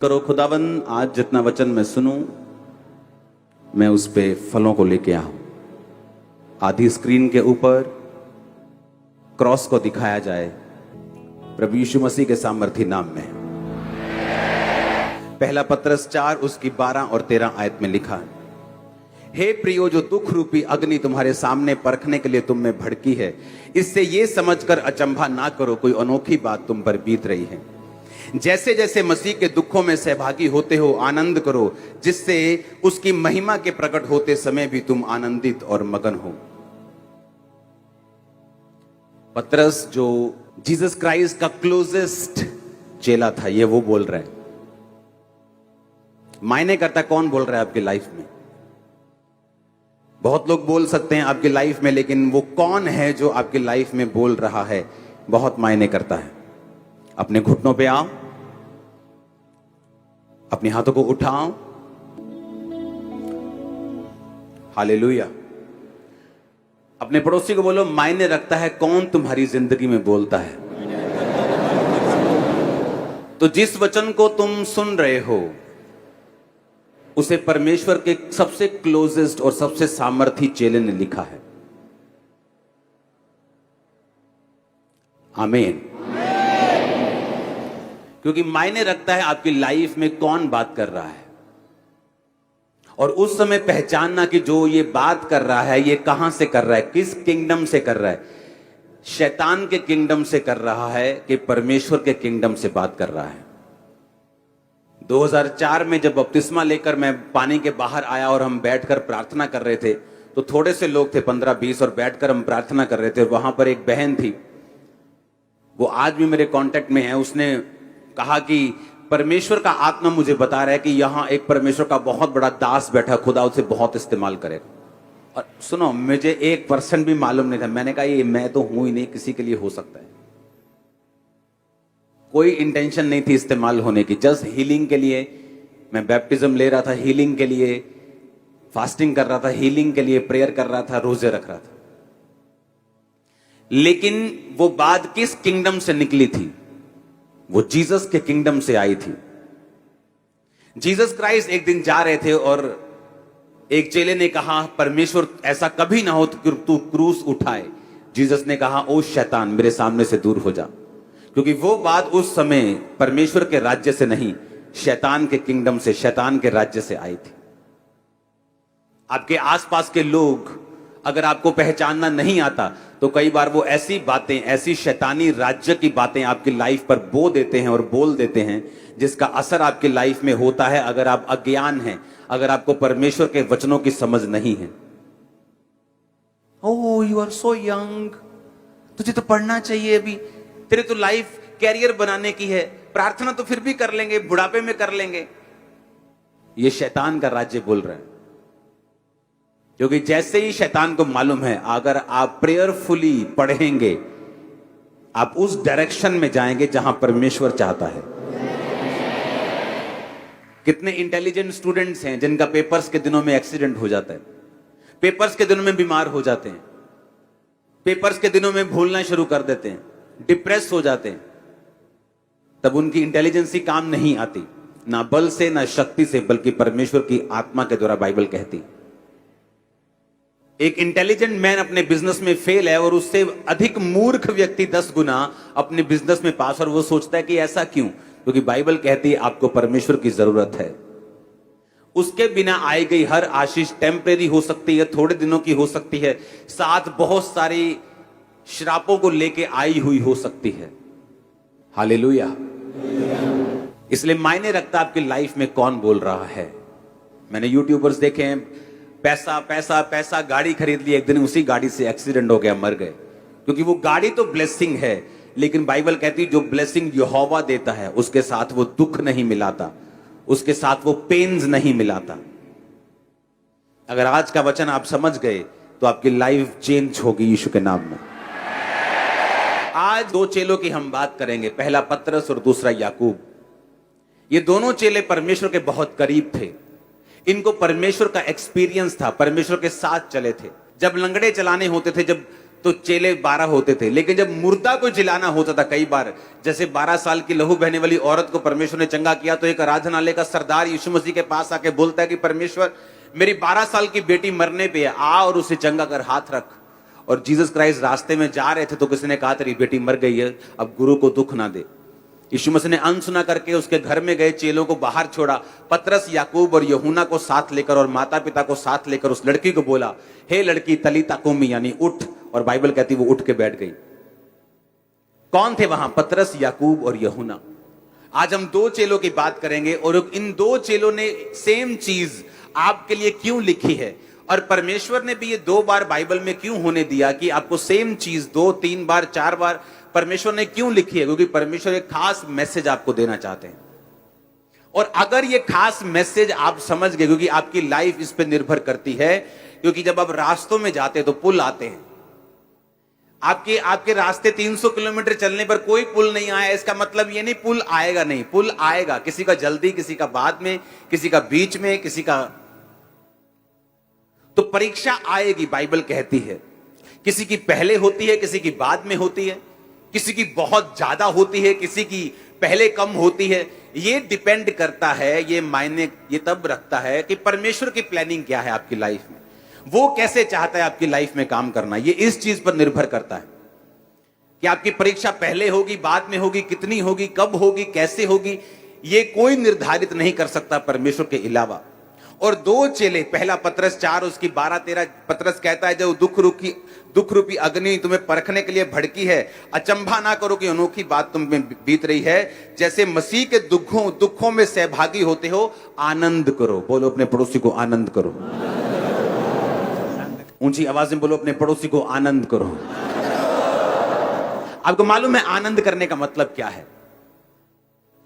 करो खुदावन, आज जितना वचन मैं सुनूं मैं उस पे फलों को लेके आऊं। आधी स्क्रीन के ऊपर क्रॉस को दिखाया जाए प्रभु यीशु मसीह के सामर्थी नाम में। पहला पत्रस 4 उसकी 12 और 13 आयत में लिखा है, हे प्रियो, जो दुख रूपी अग्नि तुम्हारे सामने परखने के लिए तुम में भड़की है, इससे ये समझकर अचंभा ना करो कोई अनोखी बात तुम पर बीत रही है। जैसे जैसे मसीह के दुखों में सहभागी होते हो आनंद करो, जिससे उसकी महिमा के प्रकट होते समय भी तुम आनंदित और मगन हो। पतरस जो जीसस क्राइस्ट का क्लोजेस्ट चेला था, ये वो बोल रहा है। मायने करता कौन बोल रहा है आपकी लाइफ में? बहुत लोग बोल सकते हैं आपकी लाइफ में, लेकिन वो कौन है जो आपकी लाइफ में बोल रहा है, बहुत मायने करता है। अपने घुटनों पे आओ, अपने हाथों को उठाओ, हालेलुया। अपने पड़ोसी को बोलो, मायने रखता है कौन तुम्हारी जिंदगी में बोलता है। तो जिस वचन को तुम सुन रहे हो उसे परमेश्वर के सबसे क्लोजेस्ट और सबसे सामर्थी चेले ने लिखा है। आमीन। क्योंकि मायने रखता है आपकी लाइफ में कौन बात कर रहा है, और उस समय पहचानना कि जो ये बात कर रहा है ये कहां से कर रहा है, किस किंगडम से कर रहा है। शैतान के किंगडम से कर रहा है कि परमेश्वर के किंगडम से बात कर रहा है। 2004 में जब बपतिस्मा लेकर मैं पानी के बाहर आया और हम बैठकर प्रार्थना कर रहे थे, तो थोड़े से लोग थे, 15-20, और बैठकर हम प्रार्थना कर रहे थे। वहां पर एक बहन थी, वो आज भी मेरे कांटेक्ट में है। उसने कहा कि परमेश्वर का आत्मा मुझे बता रहा है कि यहां एक परमेश्वर का बहुत बड़ा दास बैठा, खुदा उसे बहुत इस्तेमाल करेगा। और सुनो, मुझे 1% भी मालूम नहीं था। मैंने कहा ये मैं तो हूं ही नहीं, किसी के लिए हो सकता है। कोई इंटेंशन नहीं थी इस्तेमाल होने की, जस्ट हीलिंग के लिए मैं बैप्टिज्म ले रहा था, हीलिंग के लिए फास्टिंग कर रहा था, हीलिंग के लिए प्रेयर कर रहा था, रोजे रख रहा था। लेकिन वो बात किस किंगडम से निकली थी? वो जीसस के किंगडम से आई थी। जीसस क्राइस्ट एक दिन जा रहे थे और एक चेले ने कहा, परमेश्वर ऐसा कभी ना हो कि तू क्रूस उठाए। जीसस ने कहा, ओ शैतान, मेरे सामने से दूर हो जा। क्योंकि वो बात उस समय परमेश्वर के राज्य से नहीं, शैतान के किंगडम से, शैतान के राज्य से आई थी। आपके आसपास के लोग अगर आपको पहचानना नहीं आता तो कई बार वो ऐसी बातें, ऐसी शैतानी राज्य की बातें आपकी लाइफ पर बो देते हैं और बोल देते हैं, जिसका असर आपकी लाइफ में होता है अगर आप अज्ञान हैं, अगर आपको परमेश्वर के वचनों की समझ नहीं है। ओह, यू आर सो यंग, तुझे तो पढ़ना चाहिए, अभी तेरे तो लाइफ कैरियर बनाने की है, प्रार्थना तो फिर भी कर लेंगे, बुढ़ापे में कर लेंगे। ये शैतान का राज्य बोल रहा है। क्योंकि जैसे ही शैतान को मालूम है अगर आप प्रेयरफुली पढ़ेंगे, आप उस डायरेक्शन में जाएंगे जहां परमेश्वर चाहता है। कितने इंटेलिजेंट स्टूडेंट्स हैं जिनका पेपर्स के दिनों में एक्सीडेंट हो जाता है, पेपर्स के दिनों में बीमार हो जाते हैं, पेपर्स के दिनों में भूलना शुरू कर देते हैं, डिप्रेस हो जाते हैं। तब उनकी इंटेलिजेंसी काम नहीं आती, ना बल से ना शक्ति से, बल्कि परमेश्वर की आत्मा के द्वारा, बाइबल कहती। एक इंटेलिजेंट मैन अपने बिजनेस में फेल है और उससे अधिक मूर्ख व्यक्ति 10 गुना अपने बिजनेस में पास, और वो सोचता है कि ऐसा क्यों? क्योंकि बाइबल कहती है आपको परमेश्वर की जरूरत है। उसके बिना आई गई हर आशीष टेम्परेरी हो सकती है, थोड़े दिनों की हो सकती है, साथ बहुत सारी श्रापों को लेके आई हुई हो सकती है। हालेलुया। इसलिए मायने रखता आपकी लाइफ में कौन बोल रहा है। मैंने यूट्यूबर्स देखे हैं, पैसा पैसा पैसा, गाड़ी खरीद ली, एक दिन उसी गाड़ी से एक्सीडेंट हो गया, मर गए। क्योंकि वो गाड़ी तो ब्लेसिंग है, लेकिन बाइबल कहती है जो ब्लेसिंग यहोवा देता है उसके साथ वो दुख नहीं मिलाता, उसके साथ वो पेन्स नहीं मिलाता। अगर आज का वचन आप समझ गए तो आपकी लाइफ चेंज होगी यीशु के नाम में। आज 2 चेलों की हम बात करेंगे, पहला पतरस और दूसरा याकूब। ये दोनों चेले परमेश्वर के बहुत करीब थे। इनको परमेश्वर का एक्सपीरियंस था, परमेश्वर के साथ चले थे। जब लंगड़े चलाने होते थे, जब तो चेले 12 होते थे। लेकिन जब मुर्दा को जिलाना होता था, कई बार जैसे 12 साल की लहू बहने वाली औरत को परमेश्वर ने चंगा किया, तो एक आराधनालय का सरदार यीशु मसीह के पास आके बोलता है कि परमेश्वर, मेरी 12 साल की बेटी मरने पे है, आ और उसे चंगा कर, हाथ रख। और जीसस क्राइस्ट रास्ते में जा रहे थे तो किसी ने कहा तेरी बेटी मर गई है, अब गुरु को दुख ना दे। यीशु मसीह ने अनसुना करके उसके घर में गए, चेलों को बाहर छोड़ा, पतरस, याकूब और यूहन्ना को साथ लेकर और माता पिता को साथ लेकर उस लड़की को बोला, हे लड़की तलीता कुमी, यानी उठ। और बाइबल कहती वो उठ के बैठ गई। कौन थे वहां? पतरस, याकूब और यूहन्ना। आज हम 2 चेलों की बात करेंगे और इन 2 चेलों ने सेम चीज आपके लिए क्यों लिखी है, और परमेश्वर ने भी ये 2 बार बाइबल में क्यों होने दिया कि आपको सेम चीज 2, 3 बार, 4 बार परमेश्वर ने क्यों लिखी है? क्योंकि परमेश्वर एक खास मैसेज आपको देना चाहते हैं। और अगर ये खास मैसेज आप समझ गए, क्योंकि आपकी लाइफ इस पे निर्भर करती है, क्योंकि जब आप रास्तों में जाते हैं तो पुल आते हैं। आपके रास्ते 300 किलोमीटर चलने पर कोई पुल नहीं आया, इसका मतलब ये नहीं पुल आएगा नहीं, पुल आएगा। किसी का जल्दी, किसी का बाद में, किसी का बीच में, किसी का। तो परीक्षा आएगी, बाइबल कहती है। किसी की पहले होती है, किसी की बाद में होती है, किसी की बहुत ज्यादा होती है, किसी की पहले कम होती है। ये डिपेंड करता है, ये मायने ये तब रखता है कि परमेश्वर की प्लानिंग क्या है आपकी लाइफ में, वो कैसे चाहता है आपकी लाइफ में काम करना। ये इस चीज पर निर्भर करता है कि आपकी परीक्षा पहले होगी, बाद में होगी, कितनी होगी, कब होगी, कैसे होगी, ये कोई निर्धारित नहीं कर सकता परमेश्वर के अलावा। और 2 चेले, पहला पतरस 4 उसकी 12-13, पतरस कहता है जो दुख रूपी अग्नि तुम्हें परखने के लिए भड़की है, अचंभा ना करो कि अनोखी बात तुम में बीत रही है। जैसे मसीह के दुखों में सहभागी होते हो, आनंद करो। बोलो अपने पड़ोसी को आनंद करो। ऊंची आवाज में बोलो अपने पड़ोसी को आनंद करो। आपको मालूम है आनंद करने का मतलब क्या है?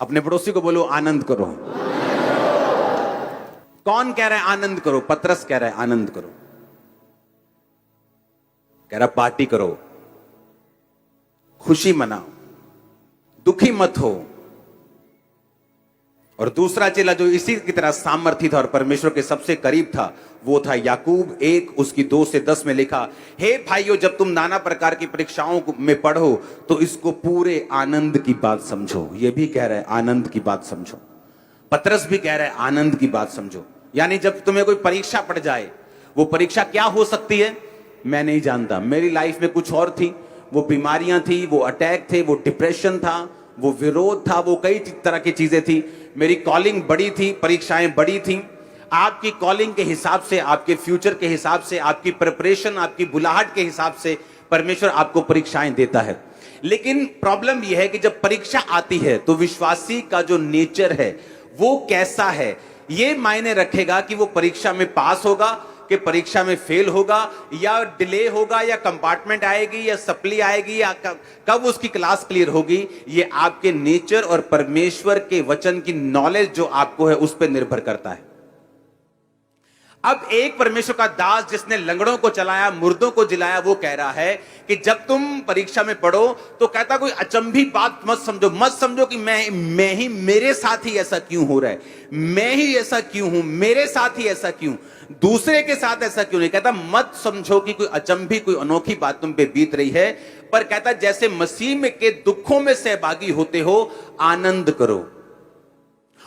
अपने पड़ोसी को बोलो आनंद करो। कौन कह रहा है आनंद करो? पतरस कह रहा है आनंद करो। कह रहा पार्टी करो, खुशी मनाओ, दुखी मत हो। और दूसरा चेला जो इसी की तरह सामर्थी था और परमेश्वर के सबसे करीब था, वो था याकूब 1 उसकी 2 से 10 में लिखा, हे भाइयों, जब तुम नाना प्रकार की परीक्षाओं में पढ़ो तो इसको पूरे आनंद की बात समझो। ये भी कह रहा है आनंद की बात समझो। पतरस भी कह रहा है आनंद की बात समझो। यानी जब तुम्हें कोई परीक्षा पड़ जाए, वो परीक्षा क्या हो सकती है मैं नहीं जानता। मेरी लाइफ में कुछ और थी, वो बीमारियां थी, वो अटैक थे, वो डिप्रेशन था, वो विरोध था, वो कई तरह की चीजें थी। मेरी कॉलिंग बड़ी थी, परीक्षाएं बड़ी थी। आपकी कॉलिंग के हिसाब से, आपके फ्यूचर के हिसाब से, आपकी प्रिपरेशन, आपकी बुलाहट के हिसाब से परमेश्वर आपको परीक्षाएं देता है। लेकिन प्रॉब्लम यह है कि जब परीक्षा आती है तो विश्वासी का जो नेचर है वो कैसा है, ये मायने रखेगा कि वो परीक्षा में पास होगा कि परीक्षा में फेल होगा, या डिले होगा, या कंपार्टमेंट आएगी, या सप्ली आएगी, या कब उसकी क्लास क्लियर होगी। ये आपके नेचर और परमेश्वर के वचन की नॉलेज जो आपको है उस पर निर्भर करता है। अब एक परमेश्वर का दास जिसने लंगड़ों को चलाया, मुर्दों को जिलाया, वो कह रहा है कि जब तुम परीक्षा में पढ़ो तो कहता कोई अचंभी बात मत समझो कि मैं ही, मेरे साथ ही ऐसा क्यों हो रहा है, मैं ही ऐसा क्यों हूं, मेरे साथ ही ऐसा क्यों, दूसरे के साथ ऐसा क्यों नहीं। कहता मत समझो कि कोई अचंभी, कोई अनोखी बात तुम पे बीत रही है, पर कहता जैसे मसीह में के दुखों में सहभागी होते हो, आनंद करो।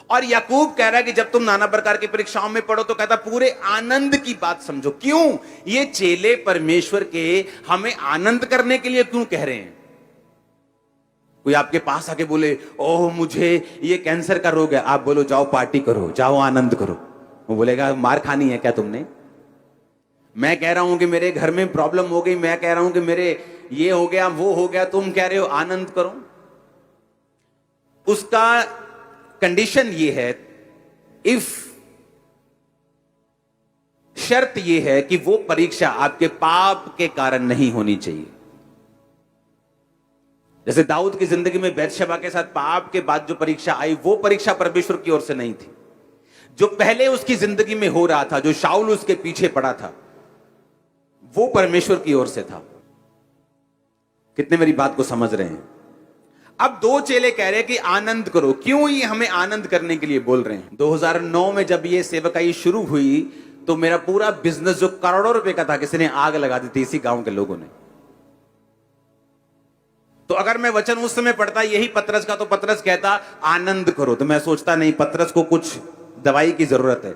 और याकूब कह रहा है कि जब तुम नाना प्रकार की परीक्षाओं में पढ़ो तो कहता पूरे आनंद की बात समझो। क्यों? ये चेले परमेश्वर के हमें आनंद करने के लिए क्यों कह रहे हैं? कोई आपके पास आके बोले ओह मुझे ये कैंसर का रोग है, आप बोलो जाओ पार्टी करो, जाओ आनंद करो, वो बोलेगा मार खानी है क्या तुमने? मैं कह रहा हूं कि मेरे घर में प्रॉब्लम हो गई, मैं कह रहा हूं कि मेरे ये हो गया, वो हो गया, तुम कह रहे हो आनंद करो। उसका कंडीशन ये है, इफ शर्त ये है कि वो परीक्षा आपके पाप के कारण नहीं होनी चाहिए। जैसे दाऊद की जिंदगी में बैतशेबा के साथ पाप के बाद जो परीक्षा आई, वो परीक्षा परमेश्वर की ओर से नहीं थी। जो पहले उसकी जिंदगी में हो रहा था, जो शाऊल उसके पीछे पड़ा था, वो परमेश्वर की ओर से था। कितने मेरी बात को समझ रहे हैं? अब 2 चेले कह रहे हैं कि आनंद करो। क्यों ये हमें आनंद करने के लिए बोल रहे हैं? 2009 में जब ये सेवकाई शुरू हुई तो मेरा पूरा बिजनेस जो करोड़ों रुपए का था, किसी ने आग लगा दी थी इसी गांव के लोगों ने। तो अगर मैं वचन उस समय पढ़ता यही पतरस का, तो पतरस कहता आनंद करो, तो मैं सोचता नहीं, पतरस को कुछ दवाई की जरूरत है।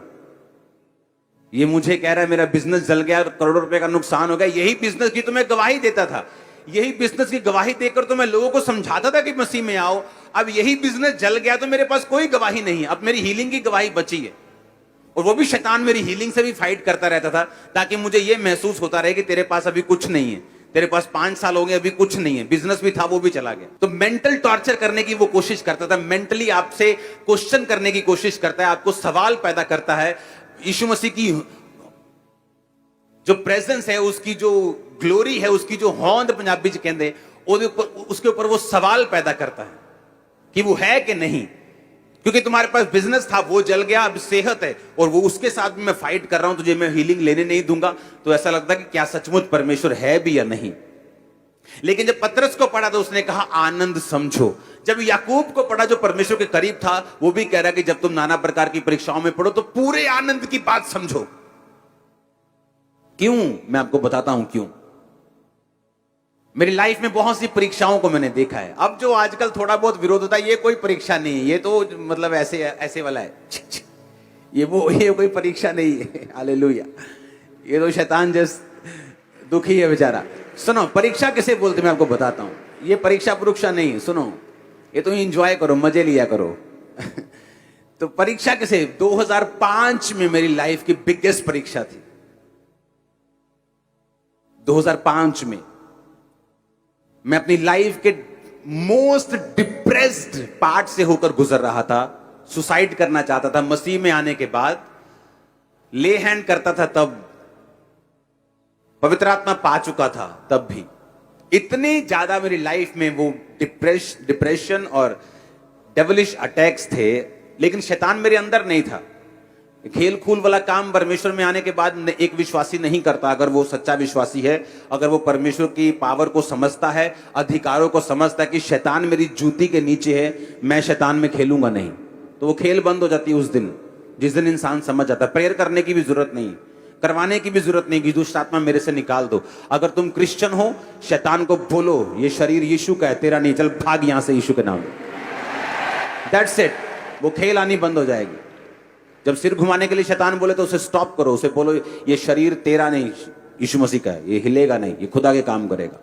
ये मुझे कह रहा है मेरा बिजनेस जल गया, करोड़ों रुपए का नुकसान हो गया, यही बिजनेस की तो मैं गवाही देता था, यही बिजनेस की गवाही देकर तो मैं लोगों को समझाता था कि मसीह में आओ। अब यही बिजनेस जल गया तो मेरे पास कोई गवाही नहीं है, अब मेरी हीलिंग की गवाही बची है। और वो भी शैतान मेरी हीलिंग से भी फाइट करता रहता था, ताकि मुझे ये महसूस होता रहे कि तेरे पास अभी कुछ नहीं है, तेरे पास 5 साल हो गए अभी कुछ नहीं है, बिजनेस भी था वो भी चला गया। तो मेंटल टॉर्चर करने की वो कोशिश करता था, मेंटली आपसे क्वेश्चन करने की कोशिश करता है, आपको सवाल पैदा करता है। यीशु मसीह की जो प्रेजेंस है, उसकी जो ग्लोरी है, उसकी जो होंद पंजाबी च कहते, उसके ऊपर वो सवाल पैदा करता है कि वो है कि नहीं, क्योंकि तुम्हारे पास बिजनेस था वो जल गया, अब सेहत है और वो उसके साथ भी मैं फाइट कर रहा हूं, तुझे मैं हीलिंग लेने नहीं दूंगा। तो ऐसा लगता है कि क्या सचमुच परमेश्वर है भी या नहीं। लेकिन जब पतरस को पढ़ा तो उसने कहा आनंद समझो। जब याकूब को पढ़ा जो परमेश्वर के करीब था, वो भी कह रहा कि जब तुम नाना प्रकार की परीक्षाओं में पढ़ो तो पूरे आनंद की बात समझो। क्यों? मैं आपको बताता हूं क्यों। मेरी लाइफ में बहुत सी परीक्षाओं को मैंने देखा है। अब जो आजकल थोड़ा बहुत विरोध होता है, ये कोई परीक्षा नहीं है, ये तो मतलब ऐसे ऐसे वाला है, ये कोई परीक्षा नहीं है। हालेलुया। ये तो शैतान जैसे दुखी है बेचारा। सुनो, परीक्षा किसे बोलते मैं आपको बताता हूं। ये परीक्षा परीक्षा नहीं, सुनो, ये तो एंजॉय करो, मजे लिया करो। तो परीक्षा किसे? 2005 में मेरी लाइफ की बिगेस्ट परीक्षा थी। 2005 में मैं अपनी लाइफ के मोस्ट डिप्रेस्ड पार्ट से होकर गुजर रहा था। सुसाइड करना चाहता था। मसीह में आने के बाद ले हैंड करता था, तब पवित्र आत्मा पा चुका था, तब भी इतनी ज्यादा मेरी लाइफ में वो डिप्रेशन और डेविलिश अटैक्स थे। लेकिन शैतान मेरे अंदर नहीं था। खेल खूल वाला काम परमेश्वर में आने के बाद एक विश्वासी नहीं करता। अगर वो सच्चा विश्वासी है, अगर वो परमेश्वर की पावर को समझता है, अधिकारों को समझता है कि शैतान मेरी जूती के नीचे है, मैं शैतान में खेलूंगा नहीं, तो वो खेल बंद हो जाती है उस दिन, जिस दिन इंसान समझ जाता है। प्रेयर करने की भी जरूरत नहीं, करवाने की भी जरूरत नहीं कि दुष्ट आत्मा मेरे से निकाल दो। अगर तुम क्रिश्चियन हो, शैतान को बोलो ये शरीर यीशु का है, तेरा नहीं, चल भाग यहां से यीशु के नाम में। That's it. वो खेल आनी बंद हो जाएगी। जब सिर घुमाने के लिए शैतान बोले तो उसे स्टॉप करो, उसे बोलो ये शरीर तेरा नहीं, यीशु मसीह का है, ये हिलेगा नहीं, ये खुदा के काम करेगा।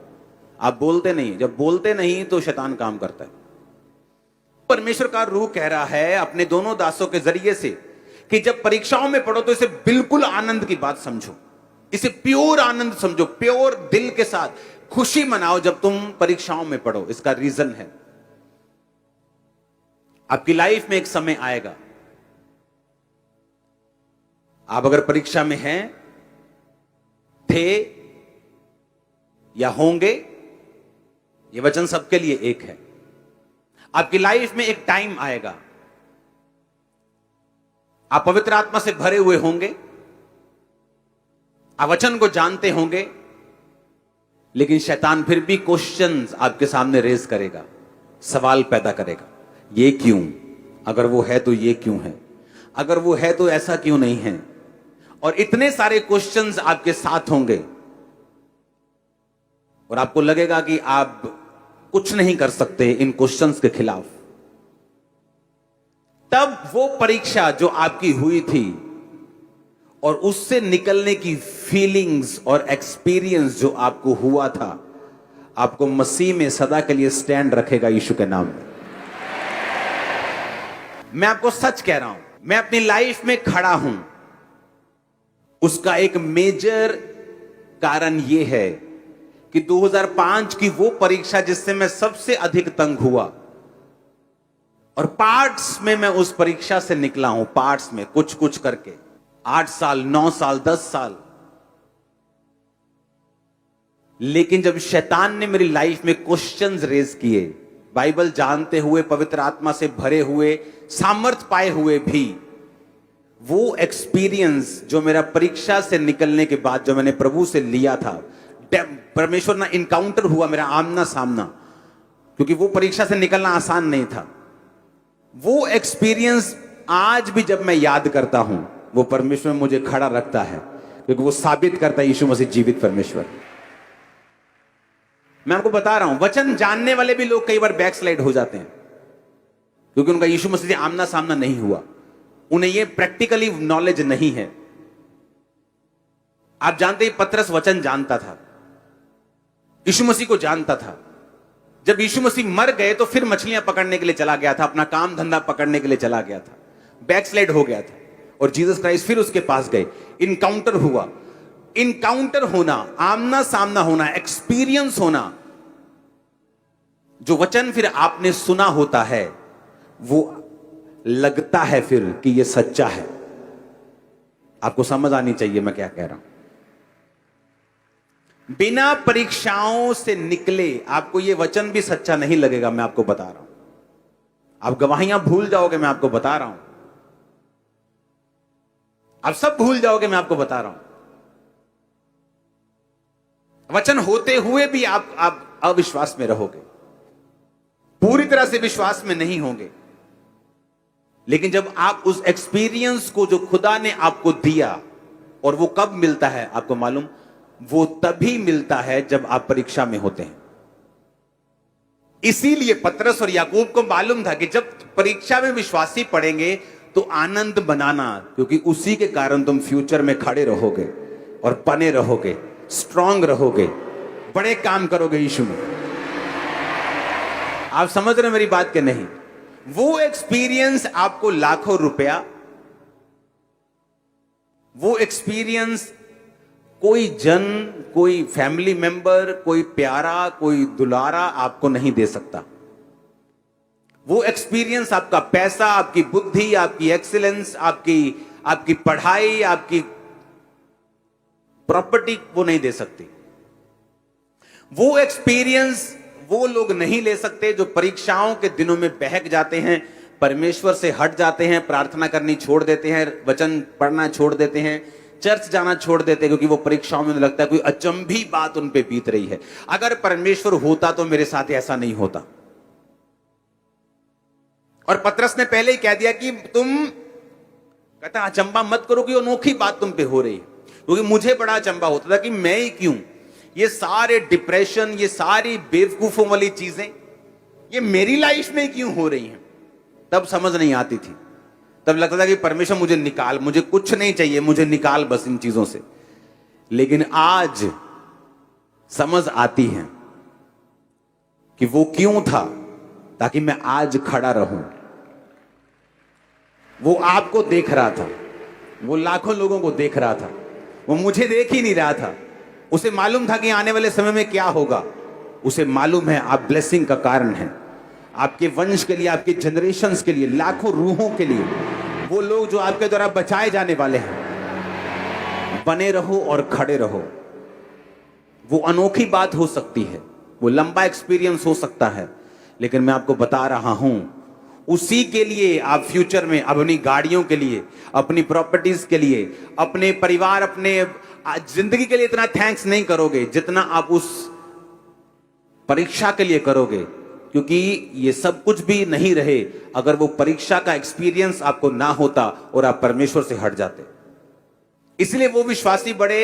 आप बोलते नहीं, जब बोलते नहीं तो शैतान काम करता है। परमेश्वर का रूह कह रहा है अपने दोनों दासों के जरिए से कि जब परीक्षाओं में पढ़ो तो इसे बिल्कुल आनंद की बात समझो, इसे प्योर आनंद समझो, प्योर दिल के साथ खुशी मनाओ जब तुम परीक्षाओं में पढ़ो। इसका रीजन है, आपकी लाइफ में एक समय आएगा, आप अगर परीक्षा में हैं, थे या होंगे, यह वचन सबके लिए एक है। आपकी लाइफ में एक टाइम आएगा, आप पवित्र आत्मा से भरे हुए होंगे, आप वचन को जानते होंगे, लेकिन शैतान फिर भी क्वेश्चंस आपके सामने रेज करेगा, सवाल पैदा करेगा। ये क्यों? अगर वो है तो ये क्यों है? अगर वो है तो ऐसा क्यों नहीं है? और इतने सारे क्वेश्चंस आपके साथ होंगे और आपको लगेगा कि आप कुछ नहीं कर सकते इन क्वेश्चंस के खिलाफ। तब वो परीक्षा जो आपकी हुई थी और उससे निकलने की फीलिंग्स और एक्सपीरियंस जो आपको हुआ था, आपको मसीह में सदा के लिए स्टैंड रखेगा यीशु के नाम में। मैं आपको सच कह रहा हूं, मैं अपनी लाइफ में खड़ा हूं, उसका एक मेजर कारण यह है कि 2005 की वो परीक्षा जिससे मैं सबसे अधिक तंग हुआ, और पार्ट्स में मैं उस परीक्षा से निकला हूं, पार्ट्स में कुछ कुछ करके 8 साल 9 साल 10 साल। लेकिन जब शैतान ने मेरी लाइफ में क्वेश्चंस रेज किए, बाइबल जानते हुए, पवित्र आत्मा से भरे हुए, सामर्थ पाए हुए भी, वो एक्सपीरियंस जो मेरा परीक्षा से निकलने के बाद जो मैंने प्रभु से लिया था, परमेश्वर ना इनकाउंटर हुआ मेरा आमना सामना, क्योंकि वो परीक्षा से निकलना आसान नहीं था। वो एक्सपीरियंस आज भी जब मैं याद करता हूं, वो परमेश्वर मुझे खड़ा रखता है, क्योंकि वो साबित करता है यीशु मसीह जीवित परमेश्वर। मैं आपको बता रहा हूं, वचन जानने वाले भी लोग कई बार बैकस्लाइड हो जाते हैं, क्योंकि उनका यीशु मसीह से आमना सामना नहीं हुआ, उन्हें यह प्रैक्टिकली नॉलेज नहीं है। आप जानते हैं पतरस वचन जानता था, यीशु मसीह को जानता था। जब यीशु मसीह मर गए तो फिर मछलियां पकड़ने के लिए चला गया था, अपना काम धंधा पकड़ने के लिए चला गया था, बैकस्लाइड हो गया था, और जीसस क्राइस्ट फिर उसके पास गए, इनकाउंटर हुआ। इनकाउंटर होना, आमना सामना होना, एक्सपीरियंस होना, जो वचन फिर आपने सुना होता है वो लगता है फिर कि ये सच्चा है। आपको समझ आनी चाहिए मैं क्या कह रहा हूं। बिना परीक्षाओं से निकले आपको ये वचन भी सच्चा नहीं लगेगा, मैं आपको बता रहा हूं। आप गवाहियां भूल जाओगे, मैं आपको बता रहा हूं। आप सब भूल जाओगे, मैं आपको बता रहा हूं। वचन होते हुए भी आप अविश्वास में रहोगे, पूरी तरह से विश्वास में नहीं होंगे। लेकिन जब आप उस एक्सपीरियंस को जो खुदा ने आपको दिया, और वो कब मिलता है आपको मालूम, वो तभी मिलता है जब आप परीक्षा में होते हैं। इसीलिए पतरस और याकूब को मालूम था कि जब परीक्षा में विश्वासी पड़ेंगे तो आनंद बनाना, क्योंकि उसी के कारण तुम फ्यूचर में खड़े रहोगे और बने रहोगे, स्ट्रांग रहोगे, बड़े काम करोगे यीशु में। आप समझ रहे हो मेरी बात के नहीं? वो एक्सपीरियंस आपको लाखों रुपया, वो एक्सपीरियंस कोई जन, कोई फैमिली मेंबर, कोई प्यारा, कोई दुलारा आपको नहीं दे सकता। वो एक्सपीरियंस आपका पैसा, आपकी बुद्धि, आपकी एक्सीलेंस, आपकी पढ़ाई, आपकी प्रॉपर्टी वो नहीं दे सकती। वो एक्सपीरियंस वो लोग नहीं ले सकते जो परीक्षाओं के दिनों में बहक जाते हैं, परमेश्वर से हट जाते हैं, प्रार्थना करनी छोड़ देते हैं, वचन पढ़ना छोड़ देते हैं, चर्च जाना छोड़ देते हैं, क्योंकि वो परीक्षाओं में लगता है कोई अचंभी बात उन पे बीत रही है। अगर परमेश्वर होता तो मेरे साथ ऐसा नहीं होता। और पतरस ने पहले ही कह दिया कि तुम, कहता अचंबा मत करो कि अनोखी बात तुम पे हो रही है, क्योंकि मुझे बड़ा अचंबा होता था कि मैं ही क्यों, ये सारे डिप्रेशन, ये सारी बेवकूफों वाली चीजें ये मेरी लाइफ में क्यों हो रही हैं। तब समझ नहीं आती थी, तब लगता था कि परमेश्वर मुझे निकाल, मुझे कुछ नहीं चाहिए, मुझे निकाल बस इन चीजों से। लेकिन आज समझ आती है कि वो क्यों था, ताकि मैं आज खड़ा रहूं। वो आपको देख रहा था, वो लाखों लोगों को देख रहा था, वो मुझे देख ही नहीं रहा था। उसे मालूम था कि आने वाले समय में क्या होगा। उसे मालूम है आप ब्लेसिंग का कारण हैं, आपके वंश के लिए, आपके जनरेशंस के लिए, लाखों रूहों के लिए, वो लोग जो आपके द्वारा बचाए जाने वाले हैं। बने रहो और खड़े रहो। वो अनोखी बात हो सकती है, वो लंबा एक्सपीरियंस हो सकता है, लेकिन मैं आपको बता रहा हूं, उसी के लिए आप फ्यूचर में अपनी गाड़ियों के लिए, अपनी प्रॉपर्टीज के लिए, अपने परिवार, अपने जिंदगी के लिए इतना थैंक्स नहीं करोगे जितना आप उस परीक्षा के लिए करोगे। क्योंकि ये सब कुछ भी नहीं रहे अगर वो परीक्षा का एक्सपीरियंस आपको ना होता और आप परमेश्वर से हट जाते। इसलिए वो विश्वासी बड़े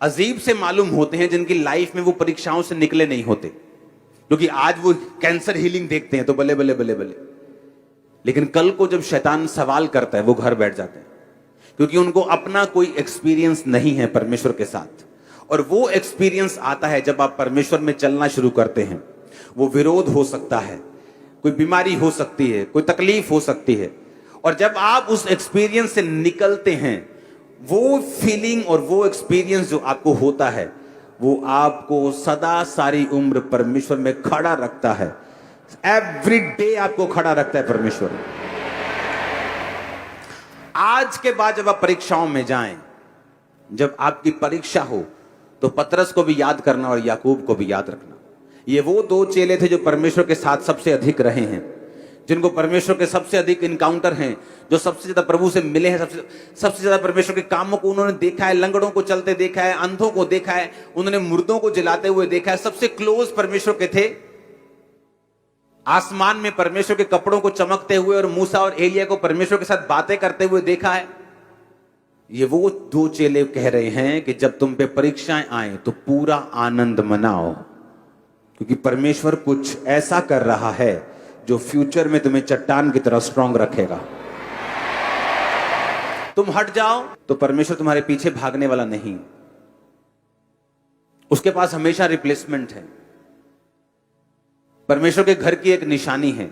अजीब से मालूम होते हैं जिनकी लाइफ में वो परीक्षाओं से निकले नहीं होते। क्योंकि आज वो कैंसर हीलिंग देखते हैं तो बल्ले बल्ले बल्ले बल्ले, लेकिन कल को जब शैतान सवाल करता है वो घर बैठ जाते हैं, क्योंकि उनको अपना कोई एक्सपीरियंस नहीं है परमेश्वर के साथ। और वो एक्सपीरियंस आता है जब आप परमेश्वर में चलना शुरू करते हैं। वो विरोध हो सकता है, कोई बीमारी हो सकती है, कोई तकलीफ हो सकती है, और जब आप उस एक्सपीरियंस से निकलते हैं, वो फीलिंग और वो एक्सपीरियंस जो आपको होता है वो आपको सदा सारी उम्र परमेश्वर में खड़ा रखता है। एवरी डे आपको खड़ा रखता है परमेश्वर। आज के बाद जब आप परीक्षाओं में जाएं, जब आपकी परीक्षा हो, तो पतरस को भी याद करना और याकूब को भी याद रखना। ये वो दो चेले थे जो परमेश्वर के साथ सबसे अधिक रहे हैं, जिनको परमेश्वर के सबसे अधिक इनकाउंटर हैं, जो सबसे ज्यादा प्रभु से मिले हैं, सबसे ज्यादा परमेश्वर के कामों को उन्होंने देखा है, लंगड़ों को चलते देखा है, अंधों को देखा है, उन्होंने मुर्दों को जलाते हुए देखा है, सबसे क्लोज परमेश्वर के थे। आसमान में परमेश्वर के कपड़ों को चमकते हुए और मूसा और एलिया को परमेश्वर के साथ बातें करते हुए देखा है। ये वो दो चेले कह रहे हैं कि जब तुम पे परीक्षाएं आए तो पूरा आनंद मनाओ, क्योंकि परमेश्वर कुछ ऐसा कर रहा है जो फ्यूचर में तुम्हें चट्टान की तरह स्ट्रांग रखेगा। तुम हट जाओ तो परमेश्वर तुम्हारे पीछे भागने वाला नहीं, उसके पास हमेशा रिप्लेसमेंट है। परमेश्वर के घर की एक निशानी है,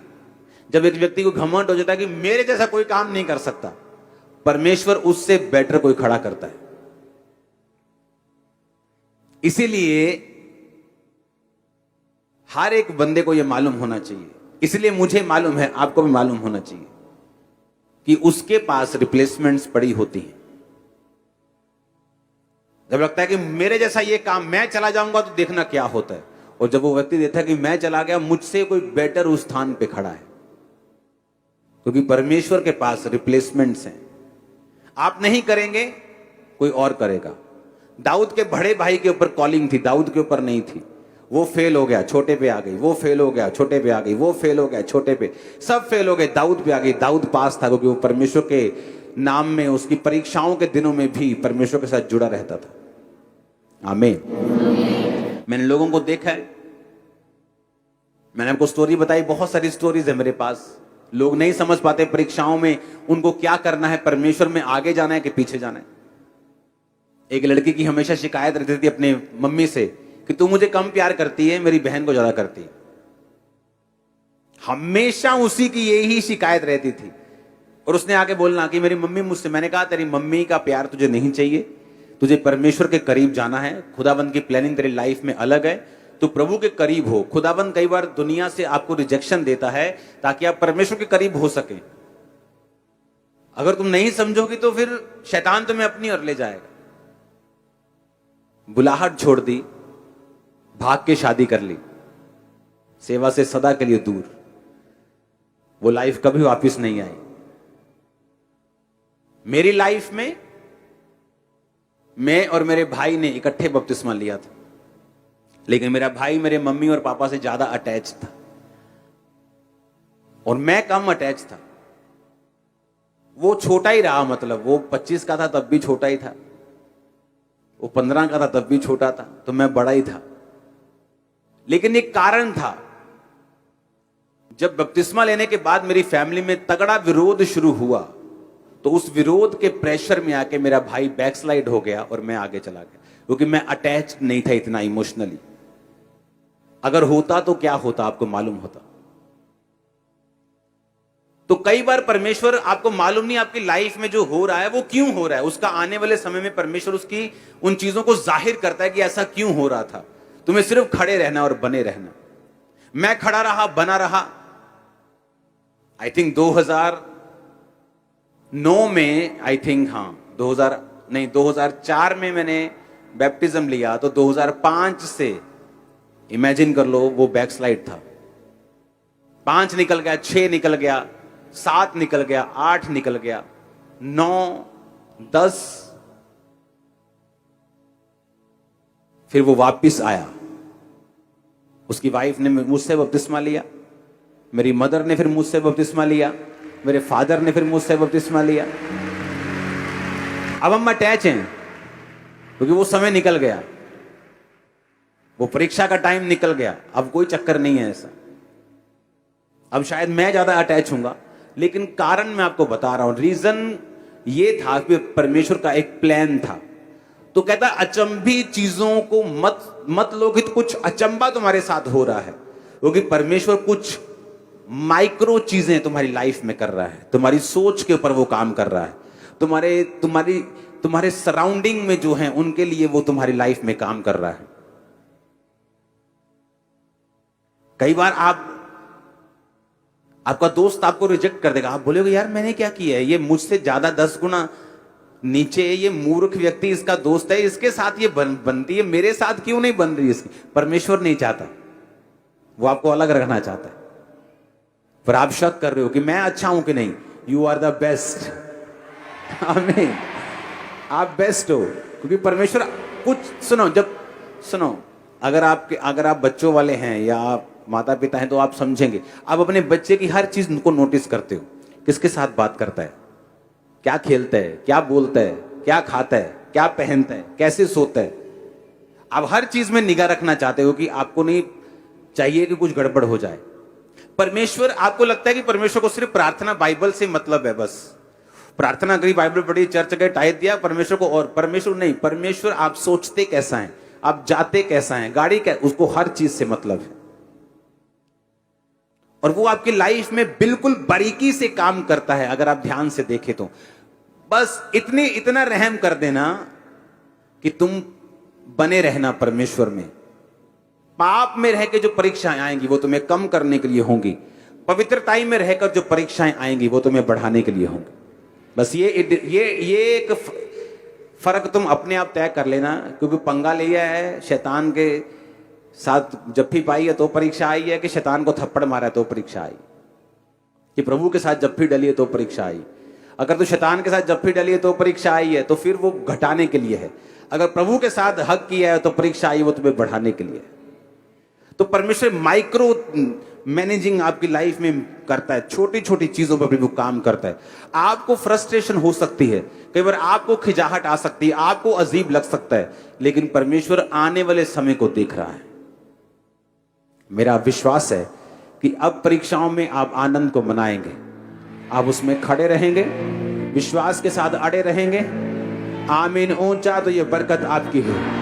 जब एक व्यक्ति को घमंड हो जाता है कि मेरे जैसा कोई काम नहीं कर सकता, परमेश्वर उससे बेटर कोई खड़ा करता है। इसीलिए हर एक बंदे को यह मालूम होना चाहिए, इसलिए मुझे मालूम है, आपको भी मालूम होना चाहिए कि उसके पास रिप्लेसमेंट्स पड़ी होती हैं। जब लगता है कि मेरे जैसा ये काम मैं चला जाऊंगा तो देखना क्या होता है, और जब वो व्यक्ति देखता है कि मैं चला गया, मुझसे कोई बेटर उस स्थान पे खड़ा है, क्योंकि परमेश्वर के पास रिप्लेसमेंट्स हैं। आप नहीं करेंगे, कोई और करेगा। दाऊद के बड़े भाई के ऊपर कॉलिंग थी, दाऊद के ऊपर नहीं थी। वो फेल हो गया, छोटे पे आ गई, वो फेल हो गया, छोटे पे आ गई, वो फेल हो गया, छोटे पे, सब फेल हो गए, दाऊद पे आ गई। दाऊद पास था क्योंकि वो परमेश्वर के नाम में, उसकी परीक्षाओं के दिनों में भी परमेश्वर के साथ जुड़ा रहता था। आमीन। मैंने लोगों को देखा है, मैंने आपको स्टोरी बताई, बहुत सारी स्टोरीज है मेरे पास। लोग नहीं समझ पाते परीक्षाओं में उनको क्या करना है, परमेश्वर में आगे जाना है कि पीछे जाना है। एक लड़की की हमेशा शिकायत रहती थी अपने मम्मी से कि तू मुझे कम प्यार करती है, मेरी बहन को ज्यादा करती है। हमेशा उसी की यही शिकायत रहती थी, और उसने आके बोलना कि मेरी मम्मी मुझसे, मैंने कहा तेरी मम्मी का प्यार तुझे नहीं चाहिए, तुझे परमेश्वर के करीब जाना है। खुदाबंद की प्लानिंग तेरी लाइफ में अलग है, तू प्रभु के करीब हो। खुदाबंद कई बार दुनिया से आपको रिजेक्शन देता है ताकि आप परमेश्वर के करीब हो सके। अगर तुम नहीं समझोगी तो फिर शैतान तुम्हें अपनी ओर ले जाएगा। बुलाहट छोड़ दी, भाग के शादी कर ली, सेवा से सदा के लिए दूर, वो लाइफ कभी वापस नहीं आई। मेरी लाइफ में मैं और मेरे भाई ने इकट्ठे बपतिस्मा लिया था, लेकिन मेरा भाई मेरे मम्मी और पापा से ज्यादा अटैच था और मैं कम अटैच था। वो छोटा ही रहा, मतलब वो 25 का था तब भी छोटा ही था, वो 15 का था तब भी छोटा था, तो मैं बड़ा ही था। लेकिन एक कारण था, जब बपतिस्मा लेने के बाद मेरी फैमिली में तगड़ा विरोध शुरू हुआ, तो उस विरोध के प्रेशर में आके मेरा भाई बैकस्लाइड हो गया और मैं आगे चला गया, क्योंकि मैं अटैच नहीं था इतना इमोशनली। अगर होता तो क्या होता आपको मालूम होता। तो कई बार परमेश्वर, आपको मालूम नहीं आपकी लाइफ में जो हो रहा है वो क्यों हो रहा है, उसका आने वाले समय में परमेश्वर उसकी उन चीजों को जाहिर करता है कि ऐसा क्यों हो रहा था। तुम्हें सिर्फ खड़े रहना और बने रहना। मैं खड़ा रहा, बना रहा। आई थिंक 2009 में, आई थिंक, हाँ 2004 में मैंने बैप्टिज्म लिया, तो 2005 से इमेजिन कर लो वो बैकस्लाइड था। 5 निकल गया, 6 निकल गया, 7 निकल गया, 8 निकल गया, 9, 10, फिर वो वापस आया। उसकी वाइफ ने मुझसे बपतिस्मा लिया, मेरी मदर ने फिर मुझसे बपतिस्मा लिया, मेरे फादर ने फिर मुझसे बपतिस्मा लिया। अब हम अटैच हैं क्योंकि वो समय निकल गया, वो परीक्षा का टाइम निकल गया। अब कोई चक्कर नहीं है ऐसा। अब शायद मैं ज्यादा अटैच हूंगा, लेकिन कारण मैं आपको बता रहा हूं। रीजन ये था कि परमेश्वर का एक प्लान था। तो कहता अचंभी चीजों को मत लो कि कुछ अचंबा तुम्हारे साथ हो रहा है, क्योंकि परमेश्वर कुछ माइक्रो चीजें तुम्हारी लाइफ में कर रहा है। तुम्हारी सोच के ऊपर वो काम कर रहा है, तुम्हारे सराउंडिंग में जो है उनके लिए वो तुम्हारी लाइफ में काम कर रहा है। कई बार आपका दोस्त आपको रिजेक्ट कर देगा, आप बोलोगे यार मैंने क्या किया है, ये मुझसे ज्यादा 10 गुना नीचे, ये मूर्ख व्यक्ति इसका दोस्त है, इसके साथ ये बनती है, मेरे साथ क्यों नहीं बन रही इसकी। परमेश्वर नहीं चाहता, वो आपको अलग रखना चाहता है। पर आप शक कर रहे हो कि मैं अच्छा हूं कि नहीं। You are the best. आमीन। आप बेस्ट हो, क्योंकि परमेश्वर कुछ सुनो, अगर आप बच्चों वाले हैं या आप माता पिता हैं तो आप समझेंगे। आप अपने बच्चे की हर चीज को नोटिस करते हो, किसके साथ बात करता है, क्या खेलता है, क्या बोलता है, क्या खाता है, क्या पहनता है, कैसे सोता है। आप हर चीज में निगाह रखना चाहते हो कि आपको नहीं चाहिए कि कुछ गड़बड़ हो जाए। परमेश्वर, आपको लगता है कि परमेश्वर को सिर्फ प्रार्थना बाइबल से मतलब है, बस प्रार्थना करी, बाइबल पढ़ी, चर्च गए, टाइट दिया, परमेश्वर को। और परमेश्वर नहीं, परमेश्वर आप सोचते कैसा है, आप जाते कैसा है, गाड़ी क्या, उसको हर चीज से मतलब है। और वो आपकी लाइफ में बिल्कुल बारीकी से काम करता है। अगर आप ध्यान से देखें तो बस इतना रहम कर देना कि तुम बने रहना परमेश्वर में। पाप में रहकर जो परीक्षाएं आएंगी वो तुम्हें कम करने के लिए होंगी, पवित्रताई में रहकर जो परीक्षाएं आएंगी वो तुम्हें बढ़ाने के लिए होंगी। बस ये एक फर्क तुम अपने आप तय कर लेना, क्योंकि पंगा लिया है शैतान के साथ, जप्फी पाई है तो परीक्षा आई है, कि शैतान को थप्पड़ मारा है तो परीक्षा आई, कि प्रभु के साथ जप्फी डली है तो परीक्षा आई। अगर तो शैतान के साथ जप्फी डली है तो परीक्षा आई है, तो फिर वो घटाने के लिए है। अगर प्रभु के साथ हक किया है तो परीक्षा आई, वो तुम्हें बढ़ाने के लिए है। तो परमेश्वर माइक्रो मैनेजिंग आपकी लाइफ में करता है, छोटी छोटी चीजों पर प्रभु काम करता है। आपको फ्रस्ट्रेशन हो सकती है, कई बार आपको खिजाहट आ सकती है, आपको अजीब लग सकता है, लेकिन परमेश्वर आने वाले समय को देख रहा है। मेरा विश्वास है कि अब परीक्षाओं में आप आनंद को मनाएंगे, आप उसमें खड़े रहेंगे, विश्वास के साथ अड़े रहेंगे। आमीन ऊंचा तो ये बरकत आपकी है।